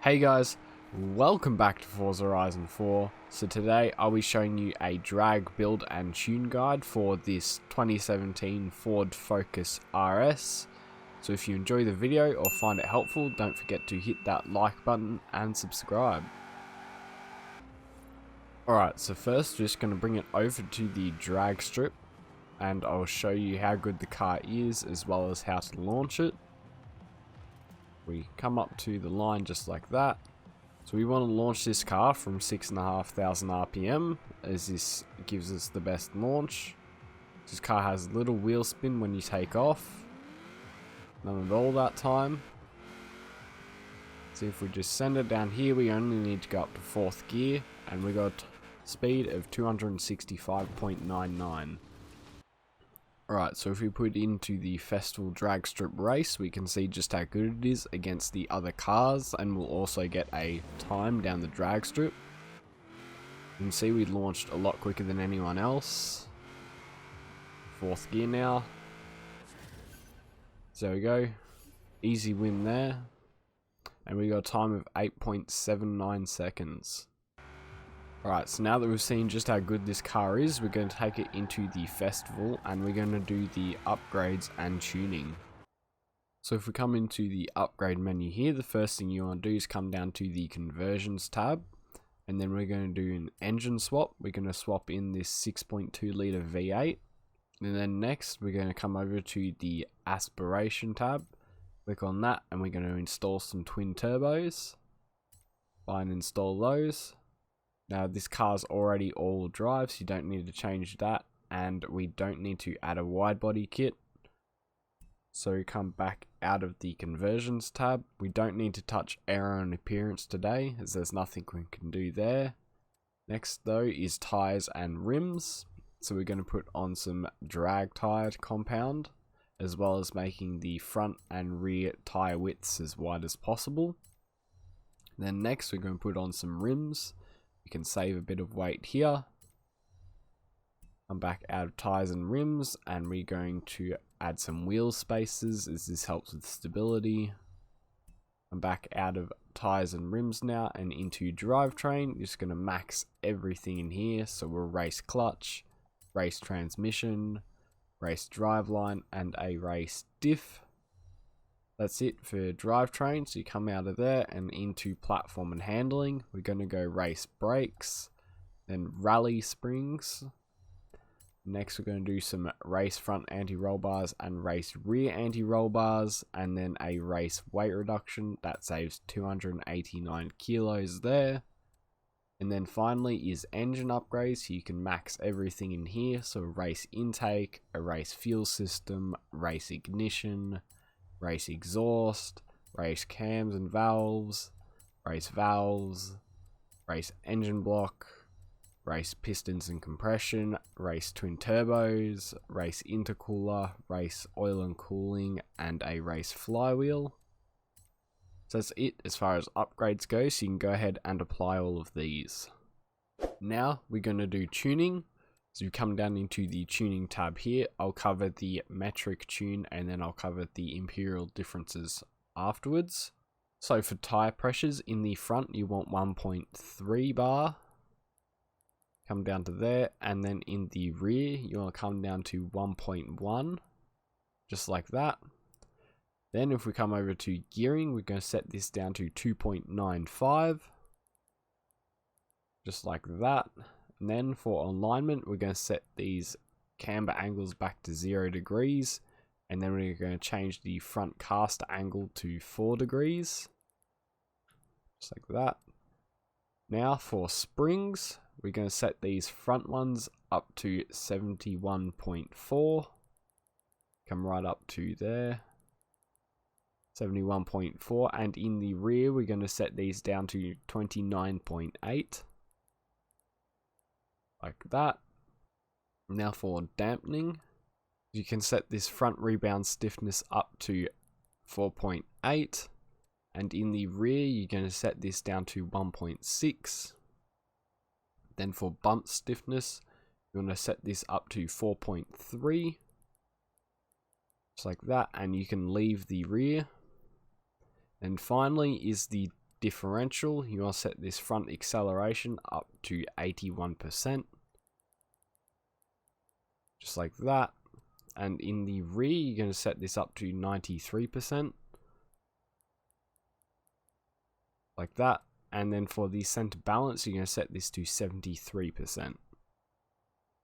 Hey guys, welcome back to Forza Horizon 4. So today I'll be showing you a drag build and tune guide for this 2017 Ford Focus RS. So if you enjoy the video or find it helpful, don't forget to hit that like button and subscribe. Alright, so first we're just going to bring it over to the drag strip and I'll show you how good the car is as well as how to launch it. We come up to the line just like that. So we want to launch this car from 6,500 RPM as this gives us the best launch. This car has little wheel spin when you take off. None at all that time. So if we just send it down here, we only need to go up to 4th gear and we got speed of 265.99. Alright, so if we put it into the festival drag strip race, we can see just how good it is against the other cars, and we'll also get a time down the drag strip. You can see we launched a lot quicker than anyone else. 4th gear now. So there we go. Easy win there. And we got a time of 8.79 seconds. Alright, so now that we've seen just how good this car is, we're going to take it into the festival and we're going to do the upgrades and tuning. So if we come into the upgrade menu here, the first thing you want to do is come down to the conversions tab, and then we're going to do an engine swap. We're going to swap in this 6.2 litre V8, and then next we're going to come over to the aspiration tab, click on that, and we're going to install some twin turbos. Find and install those. Now this car's already all-wheel drive, so you don't need to change that, and we don't need to add a wide body kit. So we come back out of the conversions tab. We don't need to touch aero and appearance today, as there's nothing we can do there. Next though is tyres and rims. So we're going to put on some drag tyre compound, as well as making the front and rear tyre widths as wide as possible. Then next we're going to put on some rims. You can save a bit of weight here. I'm back out of tyres and rims, and we're going to add some wheel spaces as this helps with stability. I'm back out of tyres and rims now and into drivetrain. Just going to max everything in here. So we'll race clutch, race transmission, race driveline, and a race diff. That's it for drivetrain. So you come out of there and into platform and handling. We're going to go race brakes, then rally springs. Next we're going to do some race front anti-roll bars and race rear anti-roll bars, and then a race weight reduction that saves 289 kilos there. And then finally is engine upgrades, so you can max everything in here. So race intake, a race fuel system, race ignition, race exhaust, race cams and valves, race engine block, race pistons and compression, race twin turbos, race intercooler, race oil and cooling, and a race flywheel. So that's it as far as upgrades go, so you can go ahead and apply all of these. Now we're going to do tuning. So you come down into the tuning tab here. I'll cover the metric tune and then I'll cover the imperial differences afterwards. So for tyre pressures in the front, you want 1.3 bar. Come down to there, and then in the rear, you want to come down to 1.1, just like that. Then if we come over to gearing, we're going to set this down to 2.95, just like that. And then for alignment, we're going to set these camber angles back to 0 degrees. And then we're going to change the front caster angle to 4 degrees. Just like that. Now for springs, we're going to set these front ones up to 71.4. Come right up to there. 71.4. And in the rear, we're going to set these down to 29.8. Like that. Now for dampening, you can set this front rebound stiffness up to 4.8, and in the rear you're going to set this down to 1.6. Then for bump stiffness, you want to set this up to 4.3, just like that, and you can leave the rear. And finally is the differential, you want to set this front acceleration up to 81%. Just like that. And in the rear, you're going to set this up to 93%. Like that. And then for the center balance, you're going to set this to 73%.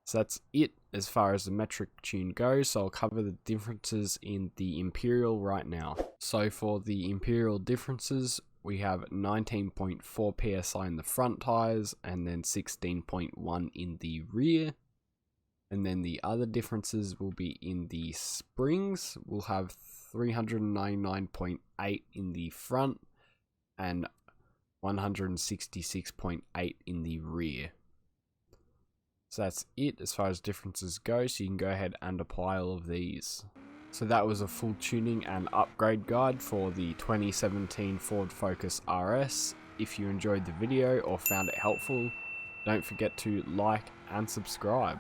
So that's it as far as the metric tune goes. So I'll cover the differences in the Imperial right now. So for the Imperial differences, we have 19.4 PSI in the front tires and then 16.1 in the rear. And then the other differences will be in the springs. We'll have 399.8 in the front and 166.8 in the rear. So that's it as far as differences go, so you can go ahead and apply all of these. So that was a full tuning and upgrade guide for the 2017 Ford Focus RS. If you enjoyed the video or found it helpful, don't forget to like and subscribe.